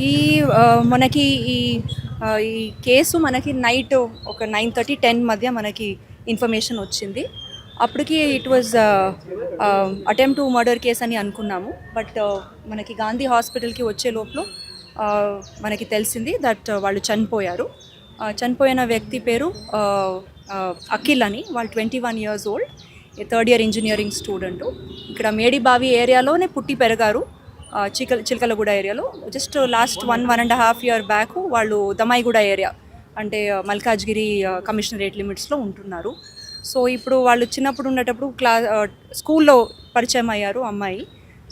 ఈ మనకి ఈ ఈ కేసు మనకి నైట్ ఒక 9:30, 10 మధ్య మనకి ఇన్ఫర్మేషన్ వచ్చింది. అప్పటికి it was attempt to murder case అని అనుకున్నాము. బట్ మనకి గాంధీ హాస్పిటల్కి వచ్చే లోపల మనకి తెలిసింది దట్ వాళ్ళు చనిపోయారు. చనిపోయిన వ్యక్తి పేరు అఖిల్ అని. వాళ్ళు 21 years old, third year engineering student. ఇక్కడ మేడిబావి ఏరియాలోనే పుట్టి పెరిగారు. చిలకలగూడ ఏరియాలో. జస్ట్ లాస్ట్ 1.5 year బ్యాక్ వాళ్ళు దమాయిగూడ ఏరియా అంటే మల్కాజ్గిరి కమిషనరేట్ లిమిట్స్లో ఉంటున్నారు. సో ఇప్పుడు వాళ్ళు చిన్నప్పుడు ఉండేటప్పుడు స్కూల్లో పరిచయం అయ్యారు అమ్మాయి.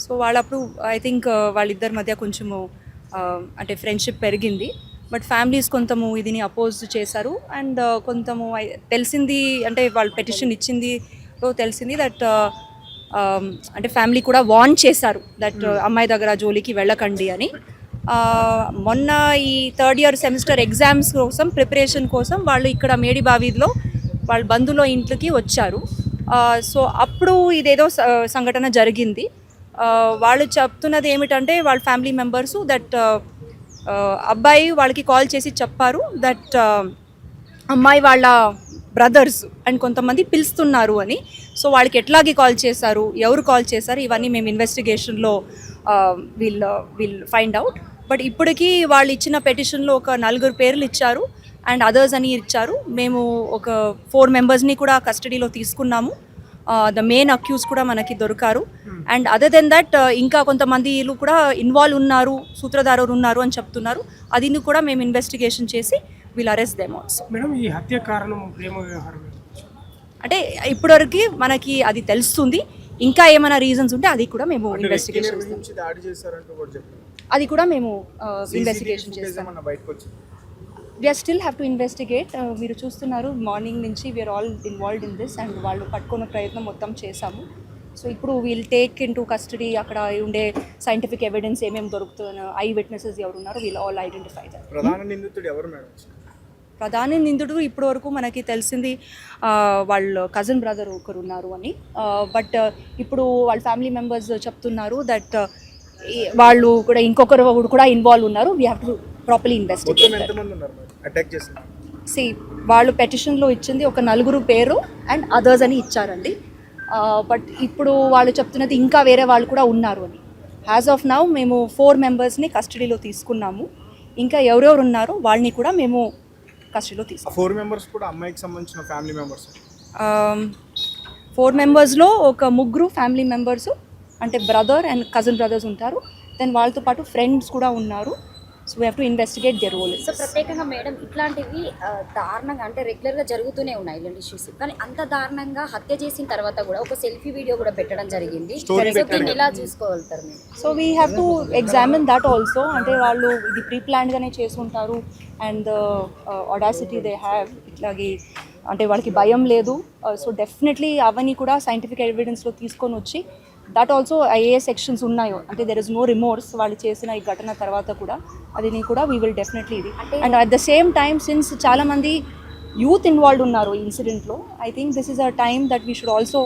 సో వాళ్ళప్పుడు ఐ థింక్ వాళ్ళిద్దరి మధ్య కొంచెము అంటే ఫ్రెండ్షిప్ పెరిగింది. బట్ ఫ్యామిలీస్ కొంతము ఇదిని అపోజ్ చేశారు. అండ్ కొంతము తెలిసింది అంటే వాళ్ళు పెటిషన్ ఇచ్చింది తెలిసింది దట్ అంటే ఫ్యామిలీ కూడా వార్న్ చేశారు దట్ అమ్మాయి దగ్గర జోలికి వెళ్ళకండి అని. మొన్న ఈ థర్డ్ ఇయర్ సెమిస్టర్ ఎగ్జామ్స్ కోసం ప్రిపరేషన్ కోసం వాళ్ళు ఇక్కడ మేడిబావిలో వాళ్ళ బంధువుల ఇంట్లోకి వచ్చారు. సో అప్పుడు ఇదేదో సంఘటన జరిగింది. వాళ్ళు చెప్తున్నది ఏమిటంటే వాళ్ళ ఫ్యామిలీ మెంబర్సు దట్ అబ్బాయి వాళ్ళకి కాల్ చేసి చెప్పారు దట్ అమ్మాయి వాళ్ళ బ్రదర్స్ అండ్ కొంతమంది పిలుస్తున్నారు అని. సో వాళ్ళకి ఎట్లాగే కాల్ చేశారు, ఎవరు కాల్ చేశారు, ఇవన్నీ మేము ఇన్వెస్టిగేషన్లో విల్ ఫైండ్ అవుట్. బట్ ఇప్పటికీ వాళ్ళు ఇచ్చిన పెటిషన్లో ఒక 4 పేర్లు ఇచ్చారు అండ్ అదర్స్ అని ఇచ్చారు. మేము ఒక 4 members కూడా కస్టడీలో తీసుకున్నాము. ద మెయిన్ అక్యూజ్ కూడా మనకి దొరికారు. అండ్ అదర్ దెన్ దట్ ఇంకా కొంతమంది కూడా ఇన్వాల్వ్ ఉన్నారు, సూత్రధారులు ఉన్నారు అని చెప్తున్నారు. అది కూడా మేము ఇన్వెస్టిగేషన్ చేసి will arrest them also. Madam, ఈ హత్య కారణం ప్రేమ వ్యవహారం అంటే ఇప్పటివరకు మనకి అది తెలుస్తుంది. ఇంకా ఏమైనా రీజన్స్ ఉంటే అది కూడా మేము ఇన్వెస్టిగేషన్ అది కూడా మేము ఇన్వెస్టిగేషన్ చేస్తాం. We are still have to investigate. మీరు చూస్తున్నారు మార్నింగ్ నుంచి we are all involved in this and వాళ్ళు పట్టుకునే ప్రయత్నం మొత్తం చేశాము. సో ఇప్పుడు we'll take into custody. అక్కడ ఉండే సైంటిఫిక్ ఎవిడెన్స్ ఏమేమి దొరుకుతున్న ఐ విట్నెసెస్ ఎవరు ఉన్నారు వీల్ ఆల్ ఐడెంటిఫై దట్. ప్రధాన నిందితుడు ఇప్పటి వరకు మనకి తెలిసింది వాళ్ళ కజిన్ బ్రదర్ ఒకరు ఉన్నారు అని. బట్ ఇప్పుడు వాళ్ళ ఫ్యామిలీ మెంబర్స్ చెప్తున్నారు దట్ వాళ్ళు కూడా ఇంకొకరు కూడా ఇన్వాల్వ్ ఉన్నారు. We have to properly investigate. వాళ్ళు పెటిషన్లో ఇచ్చింది ఒక 4 పేరు అండ్ అదర్స్ అని ఇచ్చారండి. బట్ ఇప్పుడు వాళ్ళు చెప్తున్నది ఇంకా వేరే వాళ్ళు కూడా ఉన్నారు అని. యాజ్ ఆఫ్ నౌ మేము 4 members కస్టడీలో తీసుకున్నాము. ఇంకా ఎవరెవరు ఉన్నారో వాళ్ళని కూడా మేము కస్టడీలో తీసుకున్నాం. 4 members కూడా అమ్మాయికి సంబంధించిన ఫ్యామిలీ మెంబర్స్. 4 members ఒక 3 ఫ్యామిలీ మెంబర్స్ అంటే బ్రదర్ అండ్ కజిన్ బ్రదర్స్ ఉంటారు. దెన్ వాళ్ళతో పాటు ఫ్రెండ్స్ కూడా ఉన్నారు. So we have to investigate their role. So ప్రత్యేకంగా మేడం ఇట్లాంటివి దారుణంగా అంటే రెగ్యులర్గా జరుగుతూనే ఉన్నాయి ఇలాంటి ఇష్యూస్. కానీ అంత దారుణంగా హత్య చేసిన తర్వాత కూడా ఒక సెల్ఫీ వీడియో కూడా పెట్టడం జరిగింది. సో దీన్ని ఎలా చూసుకోగలుగుతారు మీరు? So we have to examine that also. అంటే వాళ్ళు ఇది ప్రీ ప్లాన్గానే చేసుకుంటారు అండ్ ఆడాసిటీ దే హ్యావ్ ఇట్లాగే అంటే వాళ్ళకి భయం లేదు. సో డెఫినెట్లీ అవన్నీ కూడా సైంటిఫిక్ ఎవిడెన్స్లో తీసుకొని వచ్చి దట్ ఆల్సో ఏ సెక్షన్స్ ఉన్నాయో అంటే దెర్ ఇస్ నో రిమోర్స్ వాళ్ళు చేసిన ఈ ఘటన తర్వాత కూడా అది కూడా వీ విల్ డెఫినెట్లీ ఇది. And at the same time since చాలామంది యూత్ ఇన్వాల్వ్డ్ ఉన్నారు ఈ ఇన్సిడెంట్లో, I think this is a time that we should also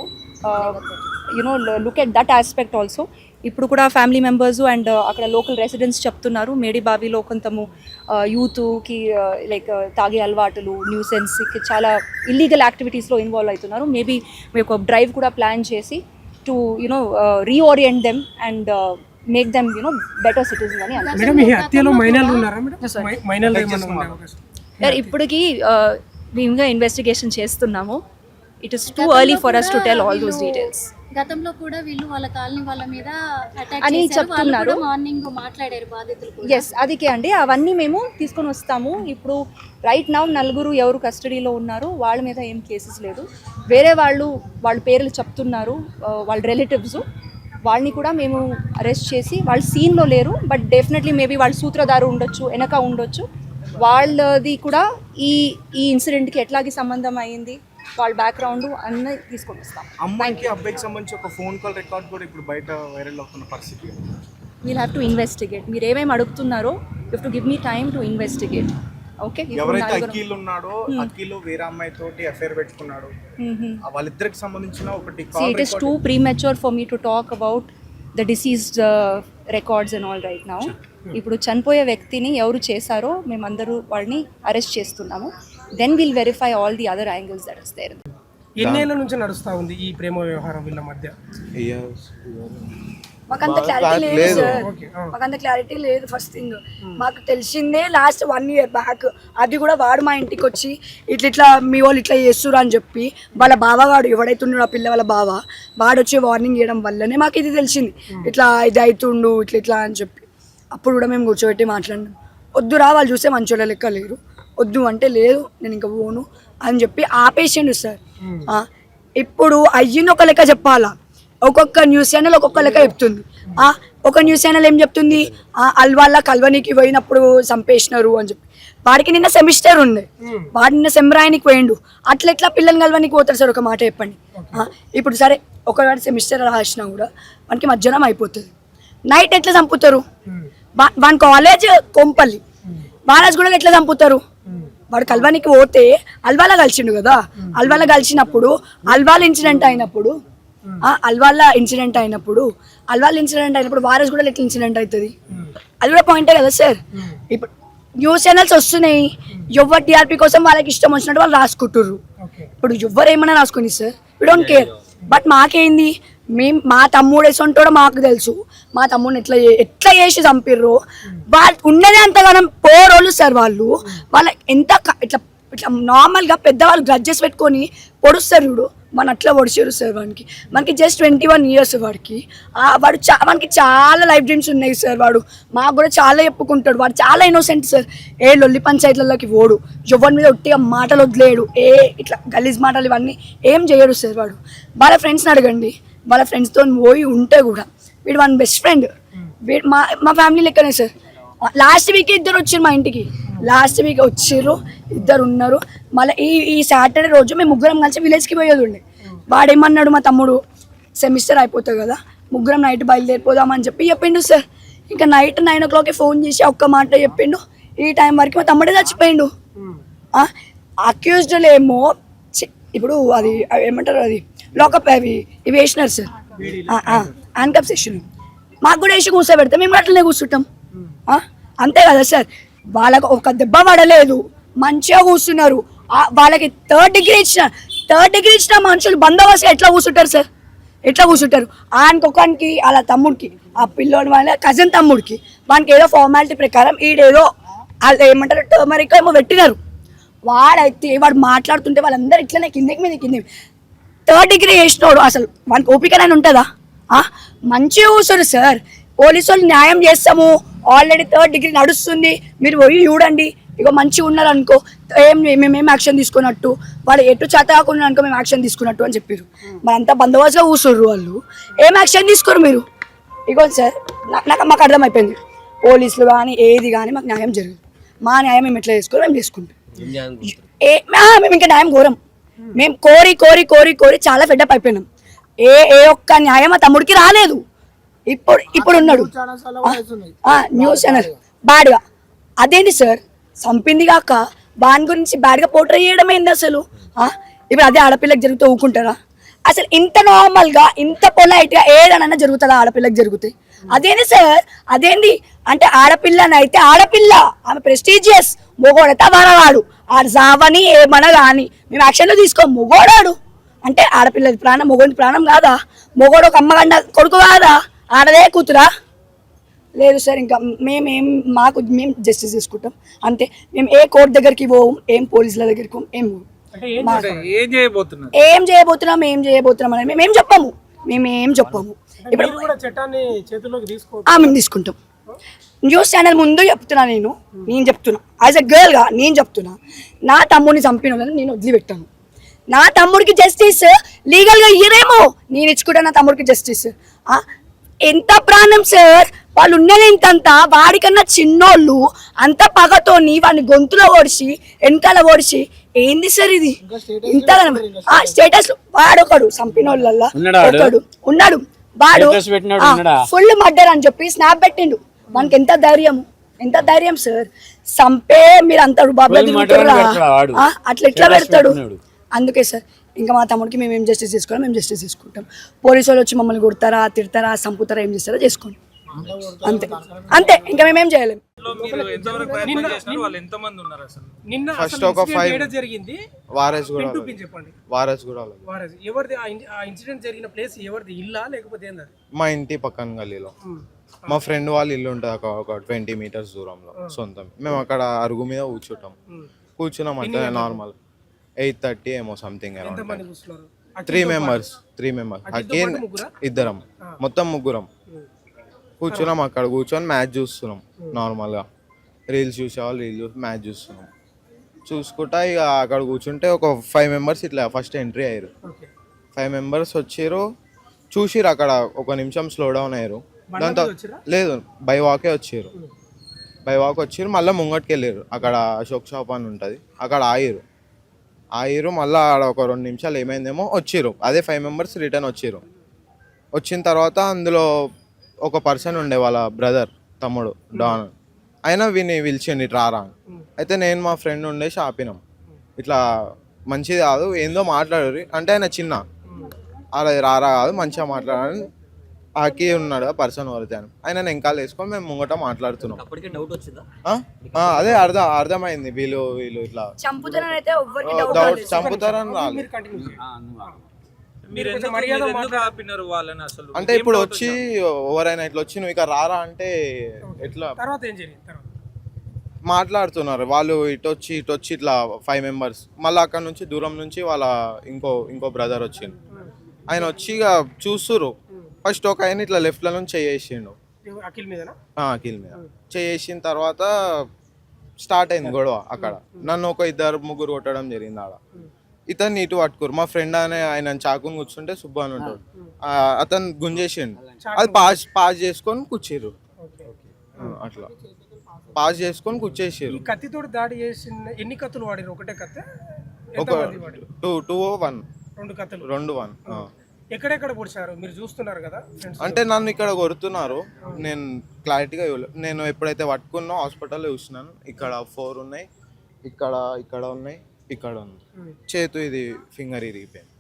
look at that aspect also. ఇప్పుడు కూడా ఫ్యామిలీ మెంబర్స్ అండ్ అక్కడ లోకల్ రెసిడెంట్స్ చెప్తున్నారు మేడిబావిలో కొంతము యూత్కి లైక్ తాగే అలవాటులు, న్యూసెన్స్కి చాలా ఇల్లీగల్ యాక్టివిటీస్లో ఇన్వాల్వ్ అవుతున్నారు. మేబీ మేము ఒక డ్రైవ్ కూడా ప్లాన్ చేసి to reorient them and make them better citizens అని అంటారు. మేడం, ఈ హత్యలో మైనర్లు ఉన్నారా మేడం? మైనర్లు ఏమన్నా ఉండే అవకాశం? ఇప్పటికి మేము ఇన్వెస్టిగేషన్ చేస్తున్నాము. It is too early for us to tell all those details. గతంలో కూడా వీళ్ళు వాళ్ళ కాలనీ వాళ్ళ మీద అటాక్ అని చేశారు. చెప్తున్నారు. మార్నింగ్ మాట్లాడారు బాధితులు కూడా. ఎస్, అదికే అండి. అవన్నీ మేము తీసుకొని వస్తాము. ఇప్పుడు రైట్ నౌ 4 ఎవరు కస్టడీలో ఉన్నారు వాళ్ళ మీద ఏం కేసెస్ లేదు. వేరే వాళ్ళ పేర్లు చెప్తున్నారు, వాళ్ళ రిలేటివ్స్. వాళ్ళని కూడా మేము అరెస్ట్ చేసి వాళ్ళు సీన్లో లేరు బట్ డెఫినెట్లీ మేబీ వాళ్ళ సూత్రధారు ఉండొచ్చు, వెనక ఉండొచ్చు. వాళ్ళది కూడా ఈ ఇన్సిడెంట్కి ఎట్లాగే సంబంధం అయ్యింది, వాళ్ళ బ్యాక్గ్రౌండ్ అన్నీ తీసుకొని వస్తాం. అమ్మాయికి అబ్బాయికి సంబంధించి ఒక ఫోన్ కాల్ రికార్డ్ కూడా ఇప్పుడు బయట వైరల్ అవుతున్న పరిస్థితి. We'll have to investigate. మీరు ఏమేమి అడుగుతున్నారో you have to give me time to investigate. Okay, ఎవరైతే అఖిల్ ఉన్నాడో అఖిల్ వేరే అమ్మాయి తోటి అఫేర్ పెట్టుకున్నాడు, వాళ్ళిద్దరికి సంబంధించిన ఒకటి call. It is two premature for me to talk about the diseased records and all right now. ఇప్పుడు చనిపోయే వ్యక్తిని ఎవరు చేశారో మేమందరూ వాళ్ళని అరెస్ట్ చేస్తున్నాము. Then will verify all the other angles that is there. ఎన్నేళ్ల నుంచి నడుస్తా ఉంది ఈ ప్రేమ వ్యవహారం వీళ్ళ మధ్య? మాకంత క్లారిటీ లేదు సార్, మాకంత క్లారిటీ లేదు. ఫస్ట్ థింగ్ మాకు తెలిసిందే లాస్ట్ 1 year బ్యాక్. అది కూడా వాడు మా ఇంటికి వచ్చి ఇట్లా మీ వాళ్ళు ఇట్లా చేస్తురు అని చెప్పి వాళ్ళ బావగాడు ఎవడైతే ఉన్నాడు ఆ పిల్ల వాళ్ళ బావ వాడు వచ్చి వార్నింగ్ చేయడం వల్లనే మాకు ఇది తెలిసింది. ఇట్లా ఇది అవుతుండు ఇట్లా అని చెప్పి అప్పుడు కూడా మేము కూర్చోబెట్టి మాట్లాడినాం. వద్దురా వాళ్ళు చూస్తే మంచోళ్ళ లెక్క లేరు, వద్దు అంటే లేదు నేను ఇంకా పోను అని చెప్పి ఆపేసిండు సార్. ఇప్పుడు అయ్యింది ఒక లెక్క చెప్పాలా, ఒక్కొక్క న్యూస్ ఛానల్ ఒక్కొక్క లెక్క చెప్తుంది. ఒక న్యూస్ ఛానల్ ఏం చెప్తుంది, అల్వాళ్ళ కల్వనికి పోయినప్పుడు చంపేసినారు అని చెప్పి. వాడికి నిన్న సెమిస్టర్ ఉంది, వాడు నిన్న సెమిరాయనికి పోయిండు. అట్లా పిల్లల్ని కలవనికి పోతారు సార్? ఒక మాట చెప్పండి. ఇప్పుడు సరే ఒకవాడు సెమిస్టర్ రాసినా కూడా వానికి మధ్యాహ్నం అయిపోతుంది, నైట్ ఎట్లా చంపుతారు? వాని కాలేజ్ కొంపల్లి, వారాజ్ కూడా ఎట్లా చంపుతారు? వాడు కల్వానికి పోతే అల్వాల కలిసిండు కదా, అల్వాల కలిసినప్పుడు అల్వాల్ ఇన్సిడెంట్ అయినప్పుడు వారస్ కూడా ఎట్లా ఇన్సిడెంట్ అవుతుంది? అది కూడా పాయింటే కదా సార్. ఇప్పుడు న్యూస్ ఛానల్స్ వస్తున్నాయి, ఎవరు టీఆర్పీ కోసం వాళ్ళకి ఇష్టం వచ్చినట్టు వాళ్ళు రాసుకుంటుర్రు. ఇప్పుడు ఎవరు ఏమన్నా రాసుకుని sir, we don't care. But మాకేంది, మా తమ్ముడు వేసుంటాడో మాకు తెలుసు. మా తమ్ముడిని ఎట్లా చేసి చంపిర్రు. వాళ్ళు ఉన్నదే అంతగానం పోరోళ్ళు సార్. వాళ్ళ ఎంత ఇట్లా నార్మల్గా పెద్దవాళ్ళు గ్రడ్జెస్ పెట్టుకొని పొడుస్తారు చూడు, మన అట్లా పొడిచారు సార్. మనకి జస్ట్ 21 years వాడికి. మనకి చాలా లైఫ్ డ్రీమ్స్ ఉన్నాయి సార్. వాడు మాకు కూడా చాలా చెప్పుకుంటాడు. వాడు చాలా ఇన్నోసెంట్ సార్. ఏ లొల్లి పంచాయతీలలోకి పోడు, ఎవరి మీద ఒట్టిగా మాటలు వదిలేడు, ఇట్లా గలీజ్ మాటలు ఇవన్నీ ఏం చేయడు సార్. వాడు వాళ్ళ ఫ్రెండ్స్ని అడగండి, వాళ్ళ ఫ్రెండ్స్తో పోయి ఉంటే కూడా వీడు వన్ బెస్ట్ ఫ్రెండ్. మా ఫ్యామిలీ లెక్కనే సార్. లాస్ట్ వీక్ ఇద్దరు వచ్చారు మా ఇంటికి, లాస్ట్ వీక్ వచ్చిర్రు, ఇద్దరు ఉన్నారు. మళ్ళీ ఈ సాటర్డే రోజు మేము ముగ్గురం కలిసి విలేజ్కి పోయేది ఉండే. వాడేమన్నాడు, మా తమ్ముడు సెమిస్టర్ అయిపోతుంది కదా ముగ్గురం నైట్ బయలుదేరిపోదామని చెప్పిండు సార్. ఇంకా నైట్ 9 o'clock ఫోన్ చేసి ఒక్క మాట చెప్పిండు. ఈ టైం వరకు మా తమ్ముడే చచ్చిపోయిండు. అక్యూజ్డ్లు ఏమో ఇప్పుడు అది ఏమంటారు, అది లాకప్ ఇవి వేసినారు సార్, హ్యాండ్కప్ సెషన్. మాకు కూడా వేసి కూర్చోబెడితే మేము అట్లనే కూర్చుంటాం. అంతే కదా సార్. వాళ్ళకు ఒక దెబ్బ పడలేదు, మంచిగా కూర్చున్నారు. వాళ్ళకి థర్డ్ డిగ్రీ ఇచ్చిన మనుషులు బందోబస్తుగా ఎట్లా కూర్చుంటారు సార్? ఎట్లా కూర్చుంటారు? ఆయనకొకరికి వాళ్ళ తమ్ముడికి, ఆ పిల్లోడి వాళ్ళ కజిన్ తమ్ముడికి, వానికి ఏదో ఫార్మాలిటీ ప్రకారం ఈడేదో ఏమంటారు టర్మరిక్ ఏమో పెట్టినారు. వాడు మాట్లాడుతుంటే వాళ్ళందరూ ఇట్లనే కిందకి థర్డ్ డిగ్రీ చేసినోడు అసలు వానికి ఓపికనైనా ఉంటుందా? మంచిగా కూర్చోరు సార్. పోలీసు వాళ్ళు న్యాయం చేస్తాము, ఆల్రెడీ థర్డ్ డిగ్రీ నడుస్తుంది, మీరు పోయి చూడండి, ఇక మంచిగా ఉన్నారు అనుకో మేమేం యాక్షన్ తీసుకున్నట్టు, వాళ్ళు ఎటు చేత కాకుండా అనుకో మేము యాక్షన్ తీసుకున్నట్టు అని చెప్పారు. మరి అంతా బందోబస్తుగా కూర్చోర్రు వాళ్ళు, ఏం యాక్షన్ తీసుకోరు మీరు? ఇగో సార్ మాకు అర్థమైపోయింది, పోలీసులు కానీ ఏది కానీ మాకు న్యాయం జరగదు. మా న్యాయం మేము ఎట్లా చేసుకోరు మేము చేసుకుంటాం. మేము ఇంకా న్యాయం కోరం. మేము కోరి చాలా ఫెడ్అప్ అయిపోయినాం. ఏ ఒక్క న్యాయం మా తమ్ముడికి రాలేదు. ఇప్పుడు ఉన్నాడు న్యూస్ ఛానల్ బ్యాడ్గా. అదేంటి సార్, చంపింది కాక వాని గురించి బ్యాడ్గా పోర్ట్రే చేయడం ఏంది అసలు? ఇప్పుడు అదే ఆడపిల్లకి జరిగితే ఊకుంటారా? అసలు ఇంత నార్మల్గా ఇంత పొలైట్గా ఏదైనా జరుగుతుందా? ఆడపిల్లకి జరుగుతాయి. అదేంటి సార్, అదేంటి అంటే ఆడపిల్లనైతే ఆడపిల్ల, ఆమె ప్రెస్టీజియస్. మొగోడైతే వాడవాడు, ఆడు సావని ఏమన్నా కానీ మేము యాక్షన్లో తీసుకోం. మొగోడాడు అంటే ఆడపిల్లది ప్రాణం, మొగోడి ప్రాణం కాదా? మొగోడు ఒక అమ్మగండ కొడుకు కాదా? ఆడదే కూతురా? లేదు సార్. ఇంకా మేము జస్టిస్ చేసుకుంటాం అంతే. మేము ఏ కోర్టు దగ్గరికి పోం, ఏం పోలీసుల దగ్గరికి పోం, ఏం చేయబోతున్నాం అని మేమేం చెప్పాము. ఇప్పుడు మేము తీసుకుంటాం. న్యూస్ ఛానల్ ముందు నేను చెప్తున్నా యాజ్ ఎ గర్ల్గా నేను చెప్తున్నా, నా తమ్ముడిని చంపిన వాళ్ళని నేను వదిలిపెట్టాను. నా తమ్ముడికి జస్టిస్ లీగల్గా ఇయ్యరేమో, నేను ఇచ్చుకుంటా నా తమ్ముడికి జస్టిస్. ఎంత ప్రాణం సార్, వాళ్ళు ఉన్నది ఇంతంతా, వాడికన్నా చిన్నోళ్ళు అంత పగతోని వాడిని గొంతులో ఓడిచి వెనకాల ఓడిచి ఏంది సార్ ఇది? ఇంతగా స్టేటస్ వాడొకడు చంపినోళ్ళల్లో ఒకడు ఉన్నాడు, వాడు ఫుల్ మర్డర్ అని చెప్పి స్నాప్ పెట్టిండు. మనకి ఎంత ధైర్యం సార్, చంపే మీరు అంత బాబా అట్లా ఎట్లా పెడతాడు? అందుకే సార్ ఇంకా మా తమ్ముడికి మేము జస్టిస్ చేసుకోవాలి, మేము జస్టిస్ చేసుకుంటాం. పోలీసు వాళ్ళు వచ్చి మమ్మల్ని కొడతారా, తిడతారా, చంపుతారా, ఏం చేస్తారా చేసుకోండి. అంతే అంతే, ఇంకా మేమేం చేయలేము. మీరు ఎంతవరకు ప్రయత్నం చేసినారు? వాళ్ళు ఎంతమంది ఉన్నారు అసలు? నిన్న ఫస్ట్ అసలు ఒక incident 5 ఏడ జరిగింది వారస్ కూడా చూపించి చెప్పండి. వారస్ కూడా వారస్ ఎవరిది ఆ ఇన్సిడెంట్ జరిగిన ప్లేస్ ఎవరిది, ఇల్లా లేకపోతే ఏంది? మా ఇంటి పక్కన గల్లీలో మా ఫ్రెండ్ వాళ్ళ ఇల్లు ఉంటుంది ఒక 20 meters దూరంలో సొంతం. మేము అక్కడ అరుగు మీద కూర్చున్నాం అంటే నార్మల్ 8:30 ఏమో సంథింగ్ అరౌండ్. ఎంతమంది కూర్చున్నారు? 3 members అకేన్ ఇద్దరం మొత్తం ముగ్గురం కూర్చున్నాం. అక్కడ కూర్చొని మ్యాచ్ చూస్తున్నాం నార్మల్గా. రీల్స్ చూసేవాళ్ళు రీల్ చూసి మ్యాచ్ చూస్తున్నాం. చూసుకుంటా ఇక అక్కడ కూర్చుంటే ఒక 5 members ఇట్లా ఫస్ట్ ఎంట్రీ అయ్యారు. 5 members వచ్చారు, చూసిరు అక్కడ ఒక నిమిషం స్లో డౌన్ అయ్యారు. దాంతో లేదు బై వాకే వచ్చారు. బై వాక్ వచ్చారు మళ్ళీ ముంగటికి వెళ్ళారు. అక్కడ అశోక్ షాప్ అని ఉంటుంది అక్కడ ఆగిరు. మళ్ళీ ఆడ ఒక 2 నిమిషాలు ఏమైందేమో వచ్చారు. అదే 5 members రిటర్న్ వచ్చారు. వచ్చిన తర్వాత అందులో ఒక పర్సన్ ఉండే వాళ్ళ బ్రదర్ తమ్ముడు డాన్, అయినా వీని పిలిచిండి రారా అని. అయితే నేను మా ఫ్రెండ్ ఉండేసి ఆపినాం. ఇట్లా మంచిది కాదు ఏందో మాట్లాడారు అంటే ఆయన చిన్న అలా రారా కాదు మంచిగా మాట్లాడాలని ఆకి ఉన్నాడు పర్సన్ వరతాను. ఆయన వెనకాల వేసుకొని మేము ముంగట మాట్లాడుతున్నాం. అదే అర్థమైంది వీళ్ళు ఇట్లా చంపుతారని అయితే ఎవ్వరికి చంపుతారని రాలేదు. మీరు ఎందుకు ఆపినారు వాళ్ళని అసలు? అంటే ఇప్పుడు వచ్చి ఎవరైనా ఇట్లా వచ్చి నువ్వు ఇక రారా అంటే ఎట్లా తర్వాత ఏం జరిగింది? తర్వాత మాట్లాడుతున్నారు వాళ్ళు. ఇటు వచ్చి ఇట్లా 5 members. మళ్ళీ అక్కడ నుంచి దూరం నుంచి వాళ్ళ ఇంకో బ్రదర్ వచ్చిండు. ఆయన వచ్చి ఇక చూస్తురు. ఫస్ట్ ఒక ఆయన ఇట్లా లెఫ్ట్లో నుంచి చేసిండు అఖిల్ మీద అఖిల్ మీద చేసిన తర్వాత స్టార్ట్ అయింది గొడవ అక్కడ. నన్ను ఒక 2-3 కొట్టడం జరిగింది ఆడ. ఇతన్ని ఇటు పట్టుకోరు. మా ఫ్రెండ్ అనే ఆయన చాకుని కూర్చుంటే సుబ్బు అని ఉంటాడు. అతను గుంజేసిండు. అది పాస్ చేసుకొని కూర్చేరు. అట్లా పాస్ చేసుకొని కూర్చేసారు. కత్తితో దాడి చేసిన ఎన్ని కత్తులు వాడారు? ఒకటే కత్తి? ఒక 2 1 2 కత్తులు 2 1 ఎక్కడెక్కడ పొడిచారు మీరు చూస్తున్నారు కదా? అంటే నన్ను ఇక్కడ కొడుతున్నారు. నేను క్లారిటీగా నేను ఎప్పుడైతే పట్టుకున్నా హాస్పిటల్లో చూసినాను. ఇక్కడ 4 ఉన్నాయి, ఇక్కడ ఉన్నాయి, ఇక్కడ ఉంది. చేతు ఇది ఫింగర్ ఇరిగిపోయింది.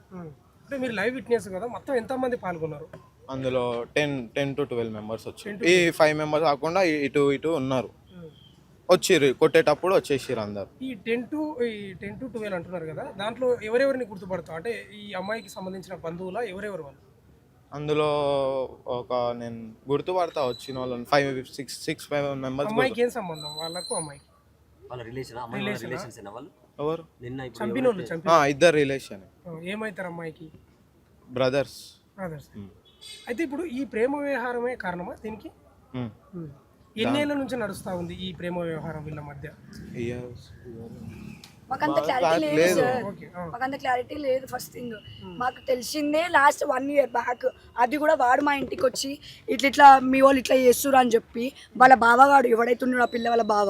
అంటే మీరు లైవ్ విట్నెస్ కదా, మొత్తం ఎంతమంది పాల్గొన్నారు? అందులో 10 to 12 members వచ్చారు. ఈ 5 members కాకుండా ఇటు ఉన్నారు. వచ్చిర్రు కొట్టేటప్పుడు వచ్చేసారు అందరు. ఈ 10 to 12 అంటున్నారు కదా, దాంట్లో ఎవరెవరిని గుర్తుపడతావు? అంటే ఈ అమ్మాయికి సంబంధించిన బంధువులా ఎవరెవరు వాళ్ళు? అందులో ఒక నేను గుర్తుపడతా వచ్చిన వాళ్ళని 5 members. అమ్మాయికి ఏం సంబంధం వాళ్ళకు? అమ్మాయికి వాళ్ళ రిలేషన్ వాళ్ళు ఎవరు చంపిన వాళ్ళు? ఇద్దరు రిలేషన్. ఏమైతారు అమ్మాయికి? బ్రదర్స్. అయితే ఇప్పుడు ఈ ప్రేమ వ్యవహారమే కారణమా దీనికి? ఎన్నేళ్ల నుంచి నడుస్తా ఉంది ఈ ప్రేమ వ్యవహారం వీళ్ళ మధ్య? మాకంత క్లారిటీ లేదు సార్, మాకంత క్లారిటీ లేదు. ఫస్ట్ థింగ్ మాకు తెలిసిందే లాస్ట్ 1 year బ్యాక్. అది కూడా వాడు మా ఇంటికి వచ్చి ఇట్లా మీ వాళ్ళు ఇట్లా చేస్తురు అని చెప్పి వాళ్ళ బావగాడు ఎవడైతే ఉన్నాడో ఆ పిల్ల వాళ్ళ బావ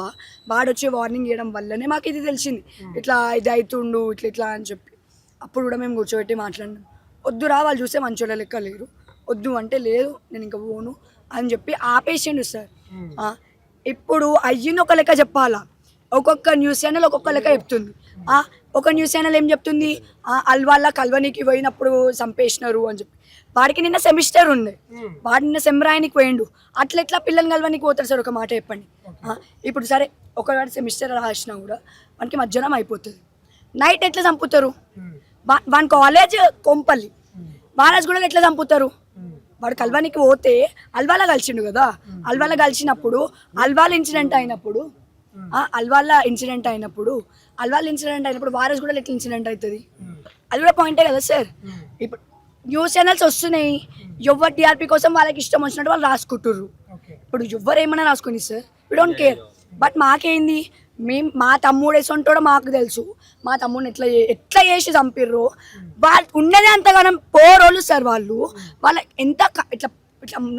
వాడు వచ్చి వార్నింగ్ చేయడం వల్లనే మాకు ఇది తెలిసింది. ఇట్లా ఇది అవుతుండు ఇట్లా అని చెప్పి అప్పుడు కూడా మేము కూర్చోబెట్టి మాట్లాడినాం. వద్దురా వాళ్ళు చూస్తే మంచోళ్ళ లెక్క లేరు, వద్దు అంటే లేదు నేను ఇంకా పోను అని చెప్పి ఆపేసిండు సార్. ఇప్పుడు అయ్యింది ఒక లెక్క చెప్పాలా, ఒక్కొక్క న్యూస్ ఛానల్ ఒక్కొక్క లెక్క చెప్తుంది. ఒక న్యూస్ ఛానల్ ఏం చెప్తుంది, అల్వాళ్ళ కల్వనికి పోయినప్పుడు చంపేసినారు అని చెప్పి. వాడికి నిన్న సెమిస్టర్ ఉంది, వాడు నిన్న సెమిరాయనికి పోయిండు. అట్లా పిల్లల్ని కలవనికి పోతారు సార్? ఒక మాట చెప్పండి. ఇప్పుడు సరే ఒకవాడు సెమిస్టర్ రాసినా కూడా వానికి మధ్యాహ్నం అయిపోతుంది. నైట్ ఎట్లా చంపుతారు? వాని కాలేజ్ కొంపల్లి, వారాజ్ కూడా ఎట్లా చంపుతారు? వాడు కల్వానికి పోతే అల్వాల కలిసిండు కదా, అల్వాల కలిసినప్పుడు అల్వాల ఇన్సిడెంట్ అయినప్పుడు వారస్ కూడా ఎట్లా ఇన్సిడెంట్ అవుతుంది? అది కూడా పాయింటే కదా సార్. ఇప్పుడు న్యూస్ ఛానల్స్ వస్తున్నాయి, ఎవరు టీఆర్పీ కోసం వాళ్ళకి ఇష్టం వచ్చినట్టు వాళ్ళు రాసుకుంటుర్రు. ఇప్పుడు ఎవరు ఏమన్నా రాసుకుని sir, we don't care. But మాకేంది, మా తమ్ముడు వేసుంటాడో మాకు తెలుసు. మా తమ్ముడిని ఎట్లా చేసి చంపిర్రు. వాళ్ళు ఉన్నదే అంతగానం పోరోళ్ళు సార్. వాళ్ళ ఎంత ఇట్లా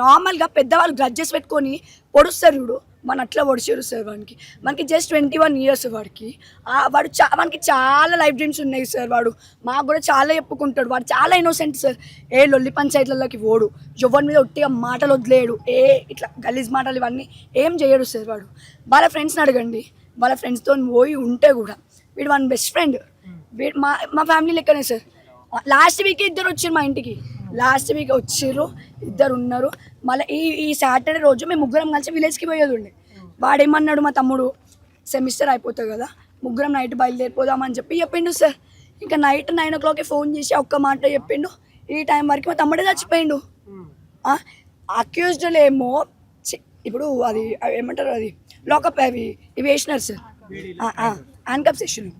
నార్మల్గా పెద్దవాళ్ళు గ్రడ్జెస్ పెట్టుకొని పొడుస్తారు చూడు, మన అట్లా పొడిచారు సార్. మనకి జస్ట్ 21 years వాడికి. మనకి చాలా లైఫ్ డ్రీమ్స్ ఉన్నాయి సార్. వాడు మాకు కూడా చాలా చెప్పుకుంటాడు. వాడు చాలా ఇన్నోసెంట్ సార్. ఏ లొల్లి పంచాయతీలలోకి పోడు, ఎవరి మీద ఒట్టిగా మాటలు వదిలేడు, ఇట్లా గలీజ్ మాటలు ఇవన్నీ ఏం చేయడు సార్. వాడు వాళ్ళ ఫ్రెండ్స్ని అడగండి, వాళ్ళ ఫ్రెండ్స్తో పోయి ఉంటే కూడా వీడు మన బెస్ట్ ఫ్రెండ్. మా ఫ్యామిలీ లెక్కనే సార్. లాస్ట్ వీక్ ఇద్దరు వచ్చారు మా ఇంటికి. లాస్ట్ వీక్ వచ్చిర్రు, ఇద్దరు ఉన్నారు. మళ్ళీ ఈ సాటర్డే రోజు మేము ముగ్గురం కలిసి విలేజ్కి పోయేది ఉండే. వాడేమన్నాడు, మా తమ్ముడు సెమిస్టర్ అయిపోతుంది కదా, ముగ్గురం నైట్ బయలుదేరిపోదామని చెప్పిండు సార్. ఇంకా నైట్ 9 o'clock ఫోన్ చేసి ఒక్క మాట చెప్పిండు. ఈ టైం వరకు మా తమ్ముడే చచ్చిపోయిండు. అక్యూజ్డ్లు ఏమో ఇప్పుడు అది ఏమంటారు, అది లాకప్ అవి వేసినారు సార్, హ్యాండ్కప్ సెషన్.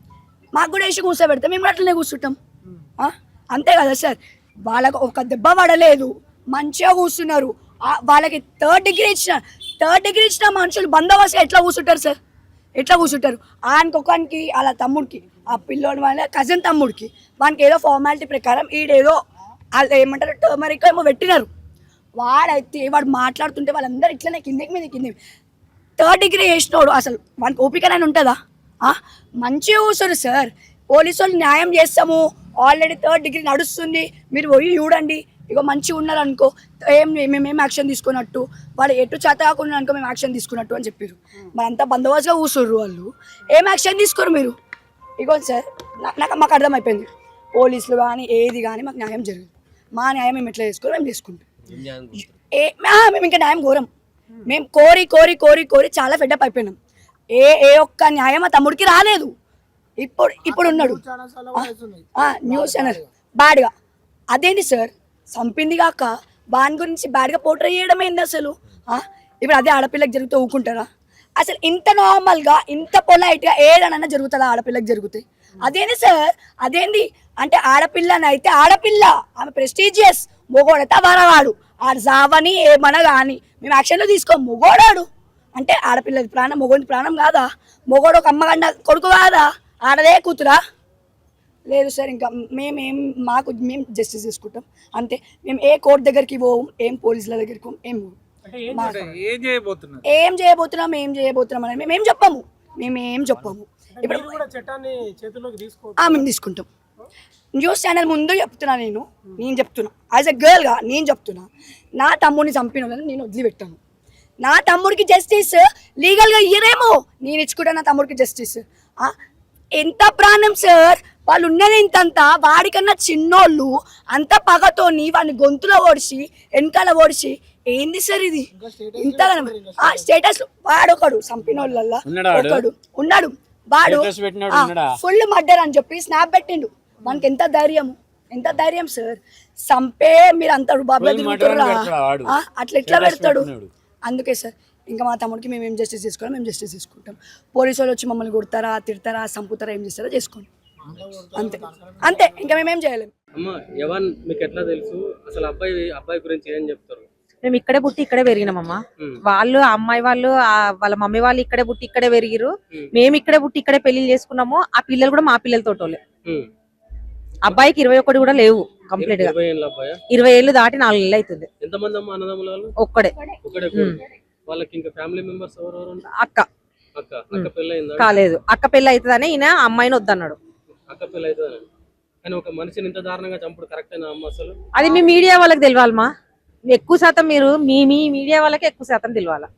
మాకు కూడా వేసి కూర్చోబెడితే మేము అట్లనే కూర్చుంటాం. అంతే కదా సార్. వాళ్ళకు ఒక దెబ్బ పడలేదు, మంచిగా కూర్చున్నారు. వాళ్ళకి థర్డ్ డిగ్రీ ఇచ్చిన మనుషులు బందోబస్తుగా ఎట్లా కూర్చుంటారు సార్? ఎట్లా కూర్చుంటారు? ఆయనకొకనికి అలా తమ్ముడికి, ఆ పిల్లోడి వాళ్ళ కజిన్ తమ్ముడికి, వానికి ఏదో ఫార్మాలిటీ ప్రకారం ఈడేదో వాళ్ళు ఏమంటారు టర్మరిక్ ఏమో పెట్టినారు. వాడు మాట్లాడుతుంటే వాళ్ళందరూ ఇట్లనే కిందకి థర్డ్ డిగ్రీ చేసినోడు అసలు వానికి ఓపికనైనా ఉంటుందా? మంచిగా కూర్చోరు సార్. పోలీసు వాళ్ళు న్యాయం చేస్తాము, ఆల్రెడీ థర్డ్ డిగ్రీ నడుస్తుంది, మీరు పోయి చూడండి, ఇక మంచిగా ఉన్నారు అనుకో, మేమేం యాక్షన్ తీసుకున్నట్టు, వాళ్ళు ఎటు చేత కాకుండా అనుకో మేము యాక్షన్ తీసుకున్నట్టు అని చెప్పారు. మరి అంతా బందోబస్తుగా కూర్చోర్రు వాళ్ళు, ఏం యాక్షన్ తీసుకోరు మీరు? ఇగో సార్, మాకు అర్థమైపోయింది, పోలీసులు కానీ ఏది కానీ మాకు న్యాయం జరగదు. మా న్యాయం మేము ఎట్లా చేసుకోరు మేము తీసుకుంటాం. మేము ఇంకా న్యాయం కోరం. మేము కోరి చాలా ఫెడ్అప్ అయిపోయినాం. ఏ ఒక్క న్యాయం మా తమ్ముడికి రాలేదు. ఇప్పుడు ఉన్నాడు న్యూస్ ఛానల్ బ్యాడ్గా. అదేంటి సార్, చంపింది కాక వాని గురించి బ్యాడ్గా పోర్ట్రే చేయడం ఏంది అసలు? ఇప్పుడు అదే ఆడపిల్లకి జరిగితే ఊకుంటారా? అసలు ఇంత నార్మల్గా ఇంత పొలైట్గా ఏదైనా జరుగుతుందా? ఆడపిల్లకి జరుగుతాయి. అదేంటి సార్, అదేంటి అంటే ఆడపిల్లనైతే ఆడపిల్ల, ఆమె ప్రెస్టీజియస్, మొగోడైతే వరవాడు, ఆడు జావని ఏమన్నా కానీ మేము యాక్షన్లో తీసుకోం. మొగోడాడు అంటే ఆడపిల్లది ప్రాణం, మొగోడి ప్రాణం కాదా? మొగోడు ఒక అమ్మగండ కొడుకు కాదా? ఆడదే కూతురా? లేదు సార్, ఇంకా మేము జస్టిస్ చేసుకుంటాం అంతే. మేము ఏ కోర్టు దగ్గరికి పోం, ఏం పోలీసుల దగ్గరికి పోం, ఏం చేయబోతున్నాం అని మేమేం చెప్పాము. ఇప్పుడు మేము తీసుకుంటాం. న్యూస్ ఛానల్ ముందు నేను చెప్తున్నా యాజ్ ఎ గర్ల్గా నేను చెప్తున్నా, నా తమ్ముడిని చంపిన వాళ్ళని నేను వదిలిపెట్టాను. నా తమ్ముడికి జస్టిస్ లీగల్గా ఇయ్యరేమో, నేను ఇచ్చుకుంటా నా తమ్ముడికి జస్టిస్. ఎంత ప్రాణం సార్, వాళ్ళు ఉన్నది ఇంతంతా, వాడికన్నా చిన్నోళ్ళు అంత పగతోని వాడిని గొంతులో ఓడిచి వెనకాల ఓడిచి ఏంది సార్ ఇది? ఇంతగా స్టేటస్ వాడొకడు చంపిన వాళ్ళల్లో ఒకడు ఉన్నాడు, వాడు ఫుల్ మర్డర్ అని చెప్పి స్నాప్ పెట్టిండు. మనకి ఎంత ధైర్యం సార్, చంపే మీరు అంత బాబా తిరుగుతారా? అట్లా ఎట్లా పెడతాడు? అందుకే సార్ ఇంకా మా తమ్ముడికి మేము ఏం జస్టిస్ చేసుకోవాలి, మేము జస్టిస్ తీసుకుంటాం. పోలీసు వాళ్ళు వచ్చి మమ్మల్ని కొడతారా, తిడతారా, చంపుతారా, ఏం చేస్తారో చేసుకోండి, అంతే. ఇంకా మేమేం చేయలేము. అమ్మ యవన్ మీకు ఎట్లా తెలుసు? అసలు అబ్బాయి గురించి ఏం చెప్తారు? మేము ఇక్కడే పుట్టి ఇక్కడే పెరిగినామమ్మా. వాళ్ళు అమ్మాయి వాళ్ళు వాళ్ళ మమ్మీ వాళ్ళు ఇక్కడే పుట్టి ఇక్కడే పెరిగిరు. మేము ఇక్కడే పుట్టి ఇక్కడే పెళ్లి చేసుకున్నాము. ఆ పిల్లలు కూడా మా పిల్లలతోటోలే. అబ్బాయికి 21 కూడా లేవు కంప్లీట్ గా. 20 ఏళ్ళు దాటి 4 నెలలు అవుతుంది. ఎంతమంది అమ్మ అన్నదమ్ముల వాళ్ళు? ఒక్కడే. వాళ్ళకి ఇంకా ఫ్యామిలీ మెంబర్స్ ఎవరెవరు? అక్క పెళ్లి అయిందా? కాలేదు. అక్క పెళ్లి అవుతుందని ఈయన అమ్మాయిని వద్దన్నాడు. అక్క పెళ్లి అవుతుందని. కానీ ఒక మనిషిని ఇంత దారుణంగా చంపుడు కరెక్టేనా అమ్మ అసలు? అది మీ మీడియా వాళ్ళకి తెలియాలమ్మా. ఎక్కువ శాతం మీరు మీ మీడియా వాళ్ళకి ఎక్కువ శాతం తెలియాలా.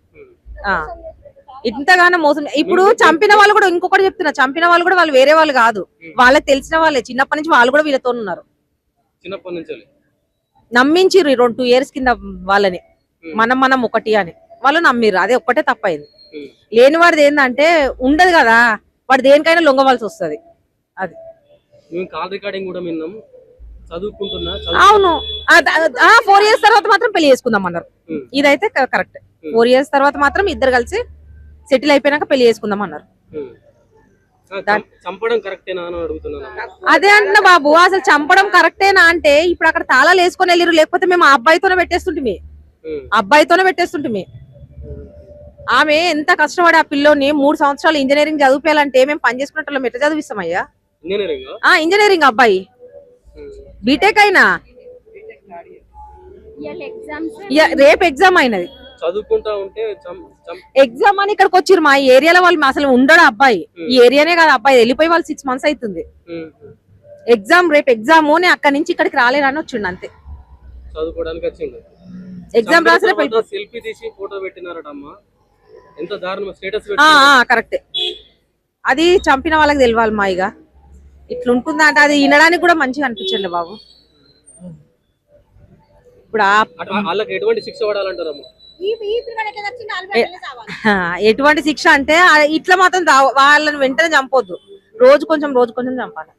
ఇంతగానో మోసం. ఇప్పుడు చంపిన వాళ్ళు కూడా, ఇంకొకటి చెప్తున్నా, చంపిన వాళ్ళు కూడా వాళ్ళు వేరే వాళ్ళు కాదు, వాళ్ళకి తెలిసిన వాళ్ళే. చిన్నప్పటి నుంచి వాళ్ళు కూడా వీళ్ళతో ఉన్నారు. చిన్నప్పటి నుంచి నమ్మించిర్రు 2 years కింద వాళ్ళని, మనం ఒకటి అని వాళ్ళు నమ్మిర్రు. అదే ఒక్కటే తప్పైంది. లేని వాడిది ఏంటంటే ఉండదు కదా, వాడు దేనికైనా లొంగవలసి వస్తుంది. అది కాల్ రికార్డింగ్ కూడా విన్నాం. చదువుకుంటున్నా. అవును, 4 years తర్వాత మాత్రం పెళ్లి చేసుకుందాం అన్నారు. ఇదైతే కరెక్ట్. 4 years తర్వాత మాత్రం ఇద్దరు కలిసి సెటిల్ అయిపోయినాక పెళ్లి చేసుకుందాం అన్నారు. చంపడం కరెక్టేనా అని అడుగుతున్నాను. అదే అంటున్నా బాబు, అసలు చంపడం కరెక్టేనా అంటే ఇప్పుడు అక్కడ తాళాలు వేసుకొని వెళ్ళిరు, లేకపోతే మేము అబ్బాయితోనే పెట్టేస్తుంటిమి. ఆమె ఎంత కష్టపడి ఆ పిల్లోని 3 సంవత్సరాలు ఇంజనీరింగ్ చదివిపోయాలంటే మేము పని చేసుకున్నట్టు ఎట్లా చదివిస్తామయ్యా? ఇంజనీరింగ్ అబ్బాయి బీటెక్ అయినా రేపు ఎగ్జామ్ అయినది. చదువుకుంటా ఉంటే ఎగ్జామ్ అని ఇక్కడికి వచ్చిర్రు. మా ఏరియాలో వాళ్ళు అసలు ఉండడు అబ్బాయి. ఈ ఏరియానే కాదు, అబ్బాయి వెళ్ళిపోయి వాళ్ళు 6 months అవుతుంది. ఎగ్జామ్ రేపు ఎగ్జామ్, నేను అక్కడి నుంచి ఇక్కడికి రాలేరని వచ్చిండు అంతే. చదువుకోవడానికి వచ్చిండు. ఎగ్జామ్ రాసిన సెల్ఫీ తీసి ఫోటో పెట్టినారటమ్మా. ఎంత దారుణం. స్టేటస్ కరెక్టే. అది చంపిన వాళ్ళకి తెలియాలి మా. ఇక ఇట్లుంటుందంటే అది వినడానికి కూడా మంచిగా అనిపించండి బాబు. ఇప్పుడు వాళ్ళకి ఎటువంటి శిక్ష పడాలంటారమ్మా? ఎటువంటి శిక్ష అంటే ఇట్లా మాత్రం వాళ్ళని వెంటనే చంపొద్దు. రోజు కొంచెం చంపాలి.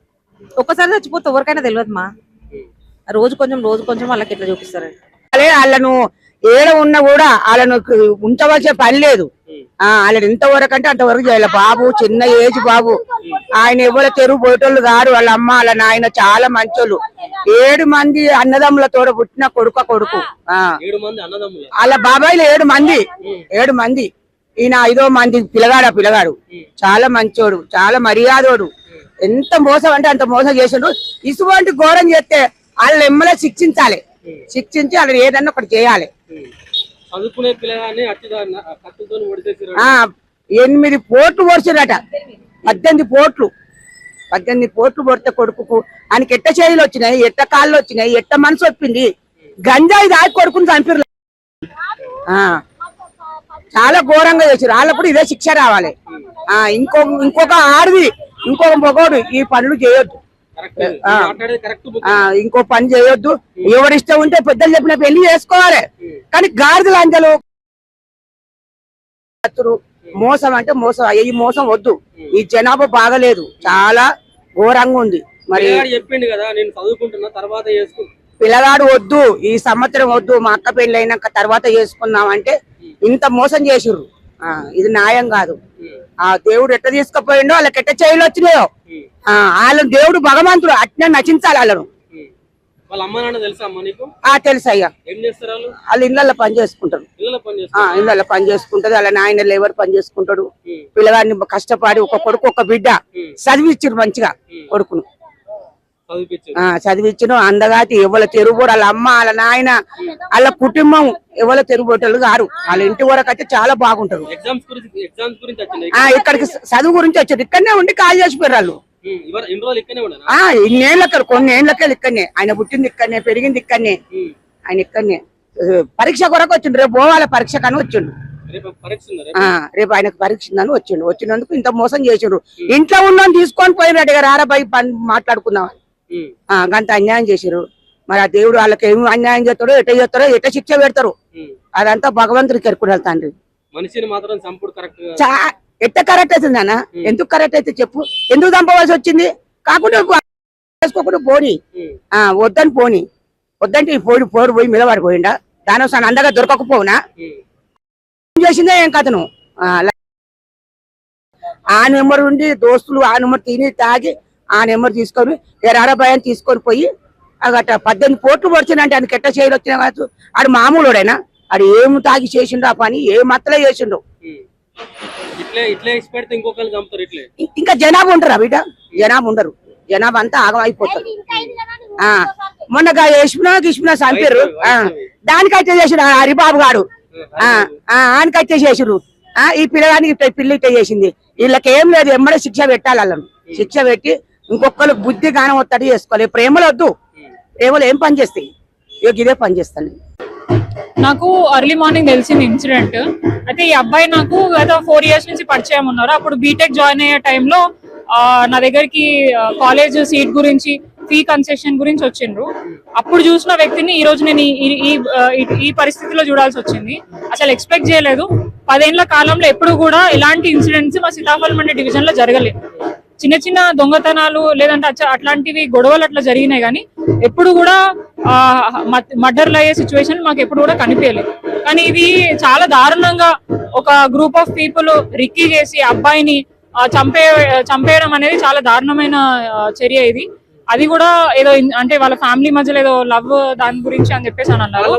ఒక్కసారి చచ్చిపోతే ఎవరికైనా తెలియదు మా, రోజు కొంచెం వాళ్ళకి ఎట్లా చూపిస్తారండి. వాళ్ళను ఏడ ఉన్నా కూడా వాళ్ళను ఉంచవలసే పని లేదు. వాళ్ళని ఎంతవరకు అంటే అంతవరకు చేయాలి. బాబు చిన్న ఏజ్ బాబు, ఆయన ఎవరు తెరువు పోయేటోళ్ళు కాదు. వాళ్ళ అమ్మ వాళ్ళ నాయన చాలా మంచోళ్ళు. 7 మంది అన్నదమ్ములతో పుట్టిన కొడుకు. వాళ్ళ బాబాయిలు 7 మంది. ఈయన 5వ మంది పిల్లగాడు. చాలా మంచోడు, చాలా మర్యాదోడు. ఎంత మోసం అంటే అంత మోసం చేసిండు. ఇటువంటి ఘోరం చేస్తే వాళ్ళని ఎమ్మలే శిక్షించాలి. శిక్షించి వాళ్ళని ఏదన్నా ఒకటి చేయాలి. 8 పోట్లు పొడిచిరట. 18 పోట్లు పొడితే కొడుకు ఆయనకి ఎట్ట చేతులు వచ్చినాయి, ఎట్ట కాళ్ళు వచ్చినాయి, ఎట్ట మనసు వచ్చింది. గంజాయి దాగి కొడుకుని చంపిరు. చాలా ఘోరంగా చేసారు. వాళ్ళకు కూడా ఇదే శిక్ష రావాలి. ఇంకొక ఆడది ఇంకొక మొగోడు ఈ పనులు చేయొద్దు. ఇంకో పని చేయొద్దు. ఎవరిష్టం ఉంటే పెద్దలు చెప్పిన పెళ్లి చేసుకోవాలి. కానీ గాడిద లంజలు మోసం అంటే మోసం. ఈ మోసం వద్దు. ఈ జనాభా బాగలేదు, చాలా ఘోరంగా ఉంది. మరి చెప్పిండు కదా నేను చదువుకుంటున్నా తర్వాత చేసుకుంటా, పిల్లగాడు వద్దు, ఈ సంవత్సరం వద్దు, మా అక్క పెళ్లి అయినాక తర్వాత చేసుకుందాం అంటే ఇంత మోసం చేసిర్రు. ఇది న్యాయం కాదు. దేవుడు ఎట్ట తీసుకుపోయిండో వాళ్ళకి ఎట్ట చేయలు వచ్చినాయో. వాళ్ళని దేవుడు భగవంతుడు అట్నే నచించాలి వాళ్ళను. వాళ్ళ అమ్మ నాన్న తెలుసా అమ్మ నీకు? తెలుసు అయ్యా. ఏం చేస్తారు వాళ్ళు? వాళ్ళు ఇళ్ళల్లో పని చేసుకుంటారు. ఇళ్ళల్లో పని చేసుకుంటారు. వాళ్ళ నాయన లేబర్ పని చేసుకుంటాడు. పిల్లగాడిని కష్టపడి ఒక కొడుకు ఒక బిడ్డ చదివిచ్చిరు మంచిగా. కొడుకును చదివిచ్చిన అందగాటి ఎవరి తెరుగుబోడు. వాళ్ళ అమ్మ వాళ్ళ నాయన వాళ్ళ కుటుంబం ఎవరి తెరుగుబోటలు గారు. వాళ్ళ ఇంటి వరకు అయితే చాలా బాగుంటారు. ఇక్కడికి చదువు గురించి వచ్చారు. ఇక్కడనే ఉండి కాల్ చేసిపోయారు వాళ్ళు. కొన్ని ఏళ్ళకెళ్ళి ఇక్కడనే. ఆయన పుట్టింది ఇక్కడనే, పెరిగింది ఇక్కడనే. ఆయన ఇక్కడనే పరీక్ష కొరకు వచ్చిండు. రేపు పోవాలి పరీక్ష కానీ వచ్చిండు. రేపు ఆయనకు పరీక్ష ఉందని వచ్చిండు. వచ్చినందుకు ఇంత మోసం చేసిండ్రు. ఇంట్లో ఉన్నాను తీసుకొని పోయినట్టు రారాబాయి పని మాట్లాడుకుందాం. గంత అన్యాయం చేసిరు. మరి ఆ దేవుడు వాళ్ళకి ఏమి అన్యాయం చేస్తాడో, ఎట్ట శిక్ష పెడతారు, అదంతా భగవంతుడికి ఎరుకుడాలి తండ్రి. మనిషిని మాత్రం చంపుడు కరెక్ట్ ఎట్ట కరెక్ట్ అవుతుంది అన్న? ఎందుకు కరెక్ట్ అయితే చెప్పు. ఎందుకు చంపవలసి వచ్చింది? కాకుండా చేసుకోకుండా పోని. వద్దని పోని. వద్దంటే ఈ పోయి మీద పడిపోయిండా? దానివసం అందగా దొరకకపోవునా? చేసిందే ఏం కథను. ఆ నెంబర్ ఉండి దోస్తులు ఆ నెంబర్ తిని తాగి ఆ నెంబర్ తీసుకొని రారాబాయని తీసుకొని పోయి అగట 18 పోట్లు పడిచిందంటే ఆయనకి ఎట్ట చేయలు వచ్చినా కాదు. ఆడు మామూలుడైనా ఆడు ఏమి తాగి చేసిండు ఆ పని, ఏ మత్తలే చేసిండు. ఇంకా జనాభా ఉంటారా బిడ్డ? జనాభా ఉండరు. జనాభా అంతా ఆగం అయిపోతారు. మొన్న గిష్మినా చంపారు. దానికైతే చేసిండు హరిబాబు గారు. ఆయనకైతే చేసిరు. ఈ పిల్లగానికి పిల్లి ఇట్ట చేసింది. వీళ్ళకి ఏం లేదు, ఎమ్మడే శిక్ష పెట్టాలి. వాళ్ళను శిక్ష పెట్టి ఇంకొకరికి బుద్ధి గానం ఒత్తడి చేసుకోవాలి. ప్రేమలు వద్దు. ప్రేమలు ఏం పని చేస్తాయి? ఇదే పని చేస్తాను. నాకు ఎర్లీ మార్నింగ్ తెలిసింది ఇన్సిడెంట్. అయితే ఈ అబ్బాయి నాకు గత 4 years నుంచి పరిచయం ఉన్నారు. అప్పుడు బీటెక్ జాయిన్ అయ్యే టైంలో నా దగ్గరికి కాలేజ్ సీట్ గురించి, ఫీ కన్సెషన్ గురించి వచ్చిండ్రు. అప్పుడు చూసిన వ్యక్తిని ఈ రోజు నేను ఈ పరిస్థితిలో చూడాల్సి వచ్చింది. అసలు ఎక్స్పెక్ట్ చేయలేదు. 10 ఏళ్ల కాలంలో ఎప్పుడు కూడా ఎలాంటి ఇన్సిడెంట్స్ మా సీతాఫల్ మండి డివిజన్ లో జరగలేదు. చిన్న చిన్న దొంగతనాలు లేదంటే అట్లాంటివి గొడవలు అట్లా జరిగినాయి, కానీ ఎప్పుడు కూడా మర్డర్లు అయ్యే సిచ్యువేషన్ మాకు ఎప్పుడు కూడా కనిపించలేదు. కానీ ఇది చాలా దారుణంగా ఒక గ్రూప్ ఆఫ్ పీపుల్ రిక్కీ చేసి అబ్బాయిని చంపేయడం అనేది చాలా దారుణమైన చర్య ఇది. అది కూడా ఏదో అంటే వాళ్ళ ఫ్యామిలీ మధ్యలో ఏదో లవ్ దాని గురించి అని చెప్పేసి అని అన్నారు.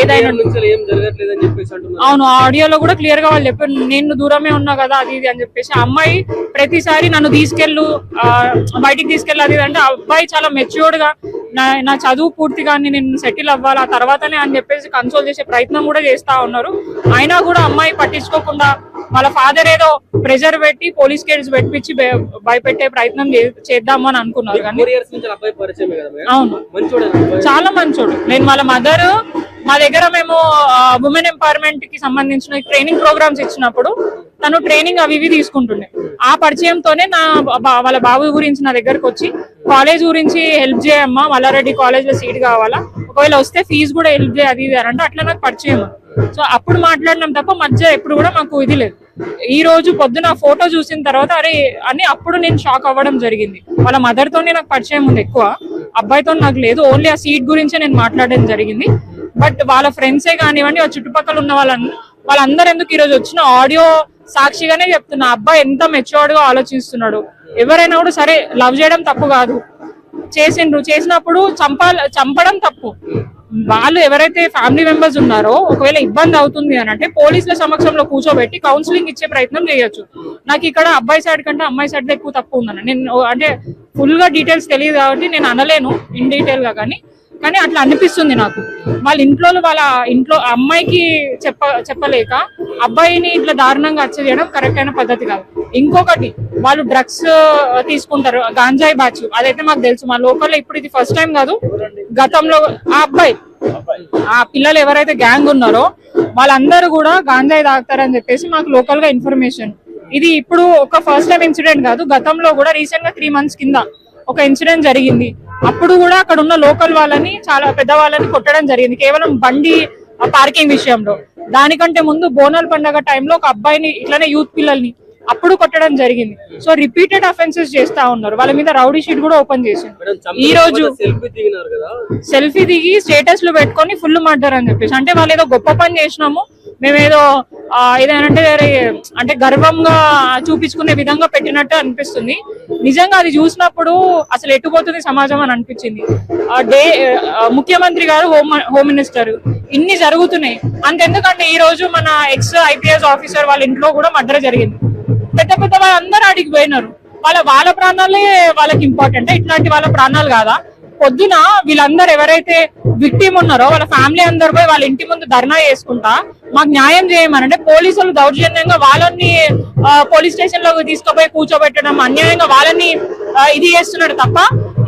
ఏదైనా అవును, ఆడియోలో కూడా క్లియర్ గా వాళ్ళు చెప్పారు, నేను దూరమే ఉన్నా కదా అది ఇది అని చెప్పేసి. అమ్మాయి ప్రతిసారి నన్ను బయటికి తీసుకెళ్ళి అది అంటే అబ్బాయి చాలా మెచ్యూర్డ్ గా నా చదువు పూర్తిగా నేను సెటిల్ అవ్వాలి ఆ తర్వాతనే అని చెప్పేసి కన్సోల్ చేసే ప్రయత్నం కూడా చేస్తా ఉన్నారు. అయినా కూడా అమ్మాయి పట్టించుకోకుండా వాళ్ళ ఫాదర్ ఏదో ప్రెజర్ పెట్టి పోలీస్ కేసు పెట్టించి భయపెట్టే ప్రయత్నం చేద్దాము అని అనుకున్నారు. కానీ అవును, చాలా మంచోడు. నేను వాళ్ళ మదర్ మా దగ్గర మేము ఉమెన్ ఎంపవర్మెంట్ కి సంబంధించిన ట్రైనింగ్ ప్రోగ్రామ్స్ ఇచ్చినప్పుడు తను ట్రైనింగ్ అవి ఇవి తీసుకుంటుండే. ఆ పరిచయంతోనే వాళ్ళ బాబు గురించి నా దగ్గరకు వచ్చి కాలేజ్ గురించి హెల్ప్ చేయమ్మా, మల్లారెడ్డి కాలేజ్ లో సీట్ కావాలా, ఒకవేళ వస్తే ఫీజు కూడా వెళ్తే అది ఇది అని అంటే అట్లా నాకు పరిచయం. సో అప్పుడు మాట్లాడినాం తప్ప మధ్య ఎప్పుడు కూడా మాకు ఇది లేదు. ఈ రోజు పొద్దున ఫోటో చూసిన తర్వాత అరే అని అప్పుడు నేను షాక్ అవ్వడం జరిగింది. వాళ్ళ మదర్ తోనే నాకు పరిచయం ఉంది ఎక్కువ, అబ్బాయితో నాకు లేదు. ఓన్లీ ఆ సీట్ గురించే నేను మాట్లాడడం జరిగింది. బట్ వాళ్ళ ఫ్రెండ్సే కానివ్వండి, ఆ చుట్టుపక్కల ఉన్న వాళ్ళందరూ ఎందుకు ఈ రోజు వచ్చిన ఆడియో సాక్షిగానే చెప్తున్నా, అబ్బాయి ఎంత మెచ్యూర్డ్ గా ఆలోచిస్తున్నాడు. ఎవరైనా కూడా సరే లవ్ చేయడం తప్పు కాదు, చేసినప్పుడు చంపడం తప్పు. వాళ్ళు ఎవరైతే ఫ్యామిలీ మెంబర్స్ ఉన్నారో ఒకవేళ ఇబ్బంది అవుతుంది అని అంటే పోలీసుల సమక్షంలో కూర్చోబెట్టి కౌన్సిలింగ్ ఇచ్చే ప్రయత్నం చేయొచ్చు. నాకు ఇక్కడ అబ్బాయి సైడ్ కంటే అమ్మాయి సైడ్ ఎక్కువ తప్పు ఉందని నేను అంటే ఫుల్ గా డీటెయిల్స్ తెలియదు కాబట్టి నేను అనలేను ఇన్ డీటెయిల్ గా, కానీ అట్లా అనిపిస్తుంది నాకు. వాళ్ళ ఇంట్లో అమ్మాయికి చెప్పలేక అబ్బాయిని ఇట్లా దారుణంగా హత్య చేయడం కరెక్ట్ అయిన పద్ధతి కాదు. ఇంకొకటి వాళ్ళు డ్రగ్స్ తీసుకుంటారు, గాంజాయి బ్యాచ్, అదైతే మాకు తెలుసు. మా లోకల్లో ఇప్పుడు ఇది ఫస్ట్ టైం కాదు, గతంలో ఆ పిల్లలు ఎవరైతే గ్యాంగ్ ఉన్నారో వాళ్ళందరూ కూడా గాంజాయి తాగుతారని చెప్పేసి మాకు లోకల్ గా ఇన్ఫర్మేషన్. ఇది ఇప్పుడు ఒక ఫస్ట్ టైం ఇన్సిడెంట్ కాదు, గతంలో కూడా రీసెంట్ గా 3 months కింద ఒక ఇన్సిడెంట్ జరిగింది. అప్పుడు కూడా అక్కడ ఉన్న లోకల్ వాళ్ళని చాలా పెద్దవాళ్ళని కొట్టడం జరిగింది కేవలం బండి పార్కింగ్ విషయంలో. దానికంటే ముందు బోనాల పండుగ టైంలో ఒక అబ్బాయిని ఇట్లానే యూత్ పిల్లల్ని అప్పుడు కొట్టడం జరిగింది. సో రిపీటెడ్ అఫెన్సెస్ చేస్తా ఉన్నారు. వాళ్ళ మీద రౌడీ షీట్ కూడా ఓపెన్ చేసింది. ఈ రోజు సెల్ఫీ దిగి స్టేటస్ లో పెట్టుకొని ఫుల్ మర్డర్ అని చెప్పేసి, అంటే వాళ్ళు ఏదో గొప్ప పని చేసినాము మేమేదో ఏదంటే అంటే గర్వంగా చూపించుకునే విధంగా పెట్టినట్టు అనిపిస్తుంది. నిజంగా అది చూసినప్పుడు అసలు ఎట్టుపోతుంది సమాజం అని అనిపించింది. ముఖ్యమంత్రి గారు, హోమ్ మినిస్టర్, ఇన్ని జరుగుతున్నాయి. అంతెందుకంటే ఈ రోజు మన IPS ఆఫీసర్ వాళ్ళ ఇంట్లో కూడా మర్డర్ జరిగింది. పెద్ద పెద్ద వాళ్ళందరూ అడిగి పోయినారు. వాళ్ళ ప్రాణాలే వాళ్ళకి ఇంపార్టెంట్, ఇట్లాంటి వాళ్ళ ప్రాణాలు కాదా? పొద్దున వీళ్ళందరూ ఎవరైతే విక్టిమ్ ఉన్నారో వాళ్ళ ఫ్యామిలీ అందరు పోయి వాళ్ళ ఇంటి ముందు ధర్నా చేసుకుంటా మాకు న్యాయం చేయమనంటే పోలీసులు దౌర్జన్యంగా వాళ్ళని పోలీస్ స్టేషన్ లో తీసుకుపోయి కూర్చోబెట్టడం, అన్యాయంగా వాళ్ళని ఇది చేస్తున్నారు తప్ప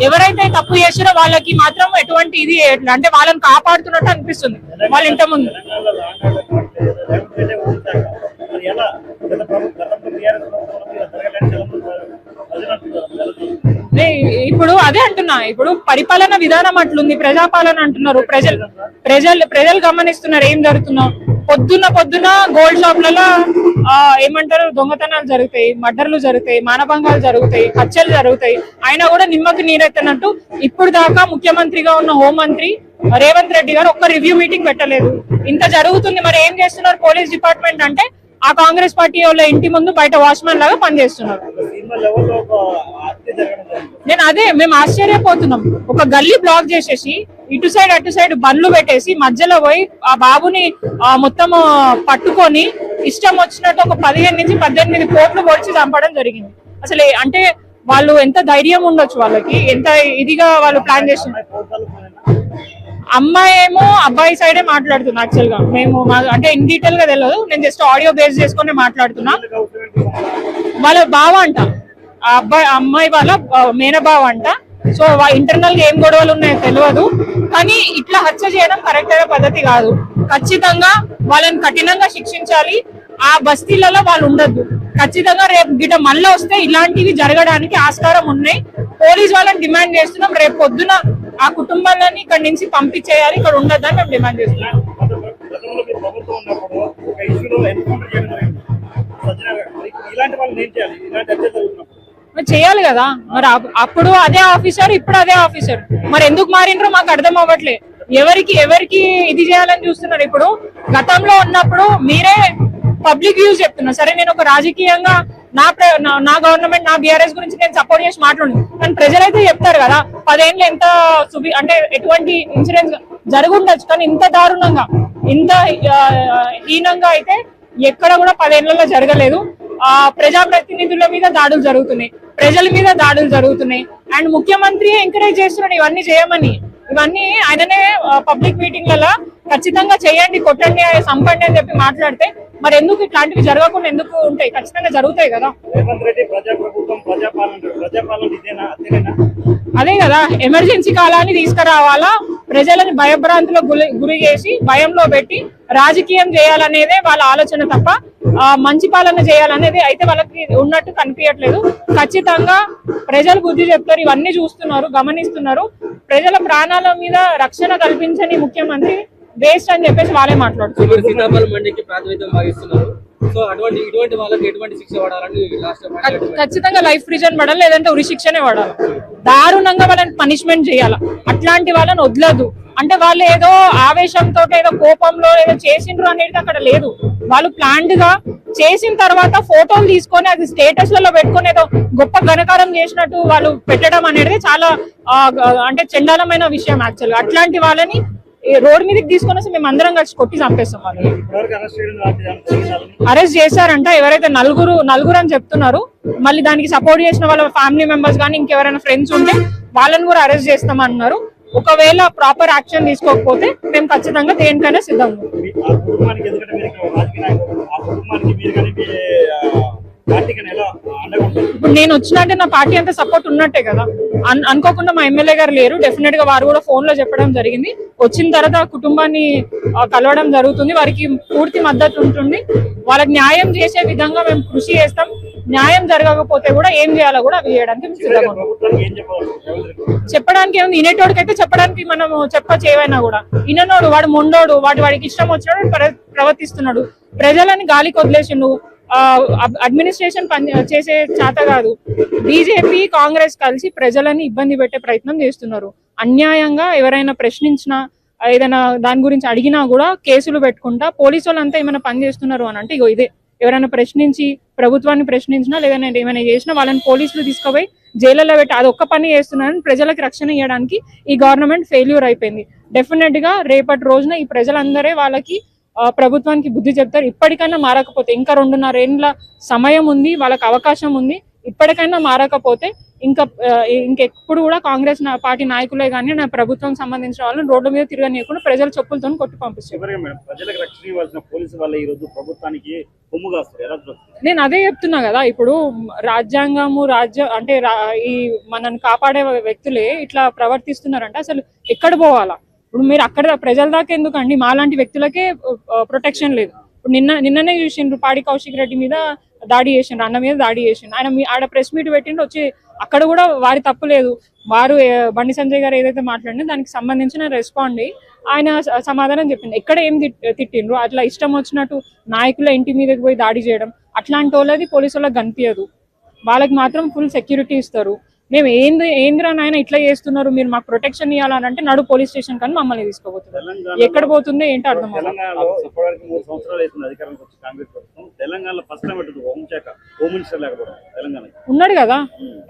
ఎవరైతే తప్పు చేసినా వాళ్ళకి మాత్రం ఎటువంటి ఇది అంటే వాళ్ళని కాపాడుతున్నట్టు అనిపిస్తుంది వాళ్ళ ఇంటి ముందు. ఇప్పుడు అదే అంటున్నా, ఇప్పుడు పరిపాలన విధానం అట్లుంది, ప్రజాపాలన అంటున్నారు. ప్రజలు గమనిస్తున్నారు ఏం జరుగుతుందో. పొద్దున్న గోల్డ్ షాప్లలో ఏమంటారు దొంగతనాలు జరుగుతాయి, మర్డర్లు జరుగుతాయి, మానభంగాలు జరుగుతాయి, హత్యలు జరుగుతాయి. అయినా కూడా నిమ్మకి నీరెత్తనట్టు ఇప్పుడు దాకా ముఖ్యమంత్రిగా ఉన్న హోంమంత్రి రేవంత్ రెడ్డి గారు ఒక్క రివ్యూ మీటింగ్ పెట్టలేదు. ఇంత జరుగుతుంది, మరి ఏం చేస్తున్నారు పోలీస్ డిపార్ట్మెంట్ అంటే ఆ కాంగ్రెస్ పార్టీ వాళ్ళ ఇంటి ముందు బయట వాచ్మెన్ లాగా పనిచేస్తున్నారు. మేము ఆశ్చర్యపోతున్నాం. ఒక గల్లీ బ్లాక్ చేసేసి ఇటు సైడ్ అటు సైడ్ బండ్లు పెట్టేసి మధ్యలో పోయి ఆ బాబుని మొత్తం పట్టుకొని ఇష్టం వచ్చినట్టు ఒక 15 నుంచి 18 కోట్లు పొడిచి చంపడం జరిగింది. అసలు అంటే వాళ్ళు ఎంత ధైర్యం ఉండొచ్చు, వాళ్ళకి ఎంత ఇదిగా వాళ్ళు ప్లాన్ చేస్తున్నారు. అమ్మాయి ఏమో అబ్బాయి సైడే మాట్లాడుతున్నా. యాక్చువల్ గా మేము అంటే ఇన్ డీటెయిల్ గా తెలియదు, నేను జస్ట్ ఆడియో బేస్ చేసుకుని మాట్లాడుతున్నా. వాళ్ళ బావ అంట, ఆ అమ్మాయి వాళ్ళ మేనబావ అంట. సో ఇంటర్నల్ గా ఏం గొడవలు ఉన్నాయో తెలియదు, కానీ ఇట్లా హత్య చేయడం కరెక్ట్ అయిన పద్ధతి కాదు. ఖచ్చితంగా వాళ్ళని కఠినంగా శిక్షించాలి. ఆ బస్తీలలో వాళ్ళు ఉండద్దు. ఖచ్చితంగా రేపు గిట మళ్ళీ వస్తే ఇలాంటివి జరగడానికి ఆస్కారం ఉన్నాయి. పోలీస్ వాళ్ళని డిమాండ్ చేస్తున్నాం, రేపు పొద్దున ఆ కుటుంబాలని ఇక్కడ నుంచి పంపించేయాలి, ఇక్కడ ఉండద్దని మేము డిమాండ్ చేస్తున్నాం. చేయాలి కదా మరి. అప్పుడు అదే ఆఫీసర్, ఇప్పుడు అదే ఆఫీసర్, మరి ఎందుకు మారిండ్రో మాకు అర్థం అవ్వట్లే. ఎవరికి ఇది చేయాలని చూస్తున్నారు. ఇప్పుడు గతంలో ఉన్నప్పుడు మీరే పబ్లిక్ వ్యూస్ చెప్తున్నా. సరే నేను ఒక రాజకీయంగా నా గవర్నమెంట్ నా BRS గురించి నేను సపోర్ట్ చేసి మాట్లాడు, కానీ ప్రజలైతే చెప్తారు కదా 10 ఏళ్ళు ఎంత అంటే ఎటువంటి ఇన్సిడెంట్స్ జరుగుండొచ్చు, కానీ ఇంత దారుణంగా ఇంత హీనంగా అయితే ఎక్కడ కూడా 10 ఏళ్లలో జరగలేదు. ప్రజాప్రతినిధుల మీద దాడులు జరుగుతున్నాయి, ప్రజల మీద దాడులు జరుగుతున్నాయి. అండ్ ముఖ్యమంత్రి ఎంకరేజ్ చేస్తున్నాడు ఇవన్నీ చేయమని. ఇవన్నీ ఆయననే పబ్లిక్ మీటింగ్లలో ఖచ్చితంగా చేయండి, కొట్టండి, సంపండి అని చెప్పి మాట్లాడితే మరి ఎందుకు ఇట్లాంటివి జరగకుండా ఎందుకు ఉంటాయి? ఖచ్చితంగా జరుగుతాయి కదా. రేవంత్ రెడ్డి ప్రజాప్రభుత్వం ప్రజాపాలన ఇదేనా అదేనా? అదే కదా, ఎమర్జెన్సీ కాలాన్ని తీసుకురావాలా, ప్రజలని భయభ్రాంతులకు గురి చేసి భయంలో పెట్టి రాజకీయం చేయాలనేదే వాళ్ళ ఆలోచన తప్ప మంచి పాలన చేయాలనేది అయితే వాళ్ళకి ఉన్నట్టు కనిపించట్లేదు. ఖచ్చితంగా ప్రజలు బుద్ధి చెప్తారు, ఇవన్నీ చూస్తున్నారు, గమనిస్తున్నారు. ప్రజల ప్రాణాల మీద రక్షణ కల్పించని ముఖ్యమంత్రి వేస్ట్ అని చెప్పేసి వాళ్ళే మాట్లాడుతున్నారు. సీతాఫలం మండికి ప్రాతినిధ్యం వహిస్తున్నారు. సో ఇటువంటి వాళ్ళకి ఎటువంటి శిక్ష పడాలని ఖచ్చితంగా లైఫ్ ప్రిజన్ పడాలి, లేదంటే ఉరి శిక్షనే పడాలి. దారుణంగా వాళ్ళని పనిష్మెంట్ చేయాలి. అట్లాంటి వాళ్ళని వదలదు. అంటే వాళ్ళు ఏదో ఆవేశంతో ఏదో కోపంలో ఏదో చేసిండ్రు అనేది అక్కడ లేదు. వాళ్ళు ప్లాన్డ్ గా చేసిన తర్వాత ఫోటోలు తీసుకొని అది స్టేటస్ లలో పెట్టుకొని ఏదో గొప్ప ఘనకారం చేసినట్టు వాళ్ళు పెట్టడం అనేది చాలా అంటే చండాలమైన విషయం యాక్చువల్గా. అట్లాంటి వాళ్ళని రోడ్ మీదకి తీసుకొని వస్తే మేము అందరం కలిసి కొట్టి చంపేస్తాం. వాళ్ళు అరెస్ట్ చేశారంట. ఎవరైతే నలుగురు అని చెప్తున్నారు. మళ్ళీ దానికి సపోర్ట్ చేసిన వాళ్ళ ఫ్యామిలీ మెంబర్స్ కానీ ఇంకెవరైనా ఫ్రెండ్స్ ఉంటే వాళ్ళని కూడా అరెస్ట్ చేస్తామన్నారు. ఒకవేళ ప్రాపర్ యాక్షన్ తీసుకోకపోతే మేము ఖచ్చితంగా దేనికైనా సిద్ధం. ఇప్పుడు నేను వచ్చినట్టే నా పార్టీ అంతా సపోర్ట్ ఉన్నట్టే కదా. అనుకోకుండా మా ఎమ్మెల్యే గారు లేరు. డెఫినెట్ గా వారు కూడా ఫోన్ లో చెప్పడం జరిగింది. వచ్చిన తర్వాత కుటుంబాన్ని కలవడం జరుగుతుంది. వారికి పూర్తి మద్దతు ఉంటుంది. వాళ్ళకి న్యాయం చేసే విధంగా మేము కృషి చేస్తాం. న్యాయం జరగకపోతే కూడా ఏం చేయాలో కూడా అవి చేయడానికి చెప్పడానికి ఏముంది. ఇనేటోడికైతే చెప్పడానికి మనం చేయవైనా కూడా ఇననోడు, వాడు మొండోడు, వాడికి ఇష్టం వచ్చినాడు ప్రవర్తిస్తున్నాడు. ప్రజలని గాలికి వదిలేసిండు. అడ్మినిస్ట్రేషన్ చేసే చేత కాదు. బీజేపీ కాంగ్రెస్ కలిసి ప్రజలని ఇబ్బంది పెట్టే ప్రయత్నం చేస్తున్నారు. అన్యాయంగా ఎవరైనా ప్రశ్నించినా ఏదైనా దాని గురించి అడిగినా కూడా కేసులు పెట్టుకుంటా పోలీసు వాళ్ళంతా ఏమైనా పని చేస్తున్నారు అని అంటే ఇగో ఇదే. ఎవరైనా ప్రశ్నించి ప్రభుత్వాన్ని ప్రశ్నించినా లేదైనా ఏమైనా చేసినా వాళ్ళని పోలీసులు తీసుకుపోయి జైల్లో పెట్టి అదొక్క పని చేస్తున్నారని ప్రజలకు రక్షణ ఇవ్వడానికి ఈ గవర్నమెంట్ ఫెయిల్యూర్ అయిపోయింది. డెఫినెట్ గా రేపటి రోజున ఈ ప్రజలందరే వాళ్ళకి ప్రభుత్వానికి బుద్ధి చెప్తారు. ఇప్పటికైనా మారకపోతే ఇంకా 2.5 ఏళ్ళ సమయం ఉంది, వాళ్ళకి అవకాశం ఉంది. ఇప్పటికైనా మారకపోతే ఇంకెప్పుడు కూడా కాంగ్రెస్ పార్టీ నాయకులే కానీ నా ప్రభుత్వం సంబంధించిన వాళ్ళని రోడ్ల మీద తిరగనీయకుండా ప్రజల చెప్పులతో కొట్టి పంపిస్తారు. నేను అదే చెప్తున్నా కదా. ఇప్పుడు రాజ్యాంగము అంటే ఈ మనల్ని కాపాడే వ్యక్తులే ఇట్లా ప్రవర్తిస్తున్నారంటే అసలు ఎక్కడ పోవాలా? ఇప్పుడు మీరు అక్కడ ప్రజల దాకా ఎందుకండి? మాలాంటి వ్యక్తులకే ప్రొటెక్షన్ లేదు. ఇప్పుడు నిన్ననే చూసిండ్రు, పాడి కౌశిక్ రెడ్డి మీద దాడి చేసిండ్రు, అన్న మీద దాడి చేసిండ్రు. ఆయన ఆడ ప్రెస్ మీట్ పెట్టిండ్రు, వచ్చి అక్కడ కూడా వారి తప్పు లేదు. వారు బండి సంజయ్ గారు ఏదైతే మాట్లాడినా దానికి సంబంధించిన రెస్పాండ్ అయ్యి ఆయన సమాధానం చెప్పింది. ఎక్కడ ఏం తిట్టిండ్రు? అట్లా ఇష్టం వచ్చినట్టు నాయకుల ఇంటి మీదకి పోయి దాడి చేయడం అట్లాంటి వాళ్ళది పోలీసు వాళ్ళకి కనిపించదు. వాళ్ళకి మాత్రం ఫుల్ సెక్యూరిటీ ఇస్తారు. మేము ఏంద్రా నాయన ఇట్లా చేస్తున్నారు, మీరు మాకు ప్రొటెక్షన్ ఇవ్వాలని అంటే నడు పోలీస్ స్టేషన్ కానీ మమ్మల్ని తీసుకోబోతున్నారు. ఎక్కడ పోతుందో ఏంటో అర్థం ఉన్నాడు కదా.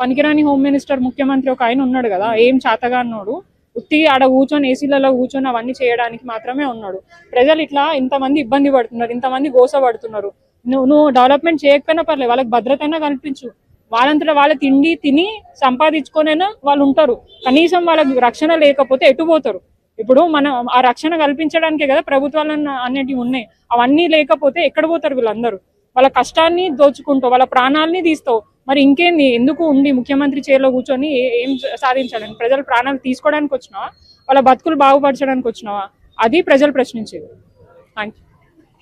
పనికిరాని హోమ్ మినిస్టర్ ముఖ్యమంత్రి ఒక ఆయన ఉన్నాడు కదా, ఏం చేతగా అన్నాడు. ఉత్తి ఆడ కూర్చొని ఏసీలలో కూర్చొని అవన్నీ చేయడానికి మాత్రమే ఉన్నాడు. ప్రజలు ఇట్లా ఇంతమంది ఇబ్బంది పడుతున్నారు, ఇంతమంది గోసపడుతున్నారు. నువ్వు డెవలప్మెంట్ చేయకపోయినా పర్లేదు, వాళ్ళకి భద్రత అయినా కల్పించు. వాళ్ళంతటా వాళ్ళ తిండి తిని సంపాదించుకొనైనా వాళ్ళు ఉంటారు. కనీసం వాళ్ళకి రక్షణ లేకపోతే ఎటు పోతారు? ఇప్పుడు మనం ఆ రక్షణ కల్పించడానికే కదా ప్రభుత్వాలు అనేటివి ఉన్నాయి. అవన్నీ లేకపోతే ఎక్కడ పోతారు వీళ్ళందరూ? వాళ్ళ కష్టాన్ని దోచుకుంటావు, వాళ్ళ ప్రాణాలని తీస్తావు. మరి ఇంకేంది? ఎందుకు ఉండి ముఖ్యమంత్రి చైర్లో కూర్చొని ఏం సాధించాలని? ప్రజల ప్రాణాలు తీసుకోవడానికి వచ్చినావా? వాళ్ళ బతుకులు బాగుపరచడానికి వచ్చినావా? అది ప్రజలు ప్రశ్నించేది. Thank you.